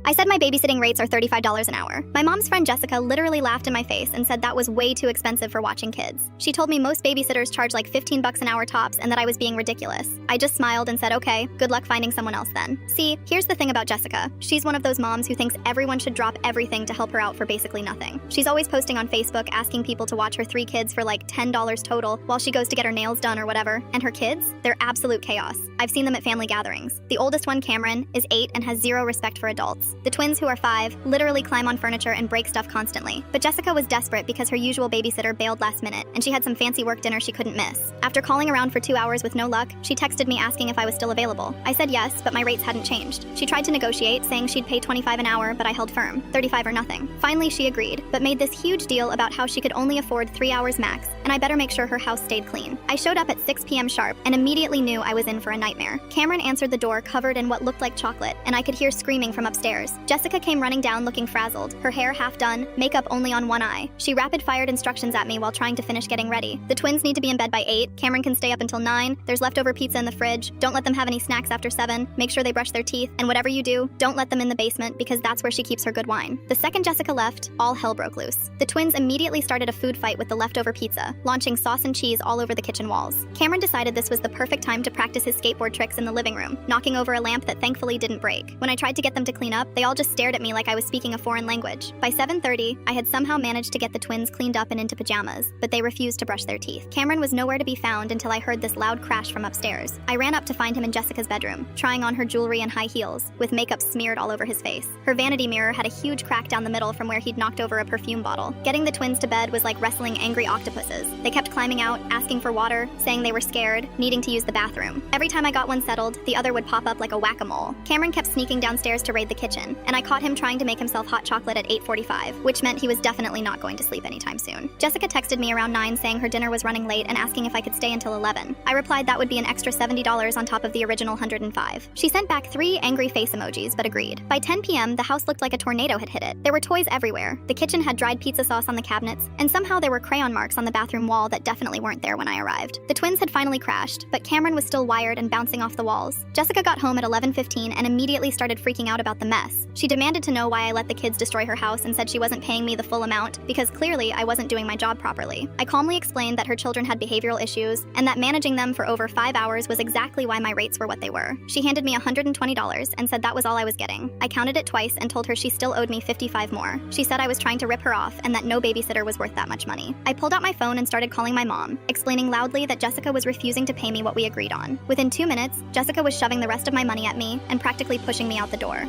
I said my babysitting rates are $35 an hour. My mom's friend Jessica literally laughed in my face and said that was way too expensive for watching kids. She told me most babysitters charge like $15 an hour tops and that I was being ridiculous. I just smiled and said, okay, good luck finding someone else then. See, here's the thing about Jessica. She's one of those moms who thinks everyone should drop everything to help her out for basically nothing. She's always posting on Facebook asking people to watch her 3 kids for like $10 total while she goes to get her nails done or whatever. And her kids? They're absolute chaos. I've seen them at family gatherings. The oldest one, Cameron, is 8 and has zero respect for adults. The twins, who are 5, literally climb on furniture and break stuff constantly. But Jessica was desperate because her usual babysitter bailed last minute, and she had some fancy work dinner she couldn't miss. After calling around for 2 hours with no luck, she texted me asking if I was still available. I said yes, but my rates hadn't changed. She tried to negotiate, saying she'd pay $25 an hour, but I held firm, 35 or nothing. Finally, she agreed, but made this huge deal about how she could only afford 3 hours max, and I better make sure her house stayed clean. I showed up at 6 p.m. sharp and immediately knew I was in for a nightmare. Cameron answered the door covered in what looked like chocolate, and I could hear screaming from upstairs. Jessica came running down looking frazzled, her hair half done, makeup only on one eye. She rapid-fired instructions at me while trying to finish getting ready. The twins need to be in bed by 8, Cameron can stay up until 9, there's leftover pizza in the fridge, don't let them have any snacks after 7, make sure they brush their teeth, and whatever you do, don't let them in the basement because that's where she keeps her good wine. The second Jessica left, all hell broke loose. The twins immediately started a food fight with the leftover pizza, launching sauce and cheese all over the kitchen walls. Cameron decided this was the perfect time to practice his skateboard tricks in the living room, knocking over a lamp that thankfully didn't break. When I tried to get them to clean up, they all just stared at me like I was speaking a foreign language. By 7:30, I had somehow managed to get the twins cleaned up and into pajamas, but they refused to brush their teeth. Cameron was nowhere to be found until I heard this loud crash from upstairs. I ran up to find him in Jessica's bedroom, trying on her jewelry and high heels, with makeup smeared all over his face. Her vanity mirror had a huge crack down the middle from where he'd knocked over a perfume bottle. Getting the twins to bed was like wrestling angry octopuses. They kept climbing out, asking for water, saying they were scared, needing to use the bathroom. Every time I got one settled, the other would pop up like a whack-a-mole. Cameron kept sneaking downstairs to raid the kitchen, and I caught him trying to make himself hot chocolate at 8:45, which meant he was definitely not going to sleep anytime soon. Jessica texted me around 9 saying her dinner was running late and asking if I could stay until 11. I replied that would be an extra $70 on top of the original $105. She sent back 3 angry face emojis, but agreed. By 10 p.m., the house looked like a tornado had hit it. There were toys everywhere. The kitchen had dried pizza sauce on the cabinets, and somehow there were crayon marks on the bathroom wall that definitely weren't there when I arrived. The twins had finally crashed, but Cameron was still wired and bouncing off the walls. Jessica got home at 11:15 and immediately started freaking out about the mess. She demanded to know why I let the kids destroy her house and said she wasn't paying me the full amount because clearly I wasn't doing my job properly. I calmly explained that her children had behavioral issues and that managing them for over 5 hours was exactly why my rates were what they were. She handed me $120 and said that was all I was getting. I counted it twice and told her she still owed me $55 more. She said I was trying to rip her off and that no babysitter was worth that much money. I pulled out my phone and started calling my mom, explaining loudly that Jessica was refusing to pay me what we agreed on. Within 2 minutes, Jessica was shoving the rest of my money at me and practically pushing me out the door.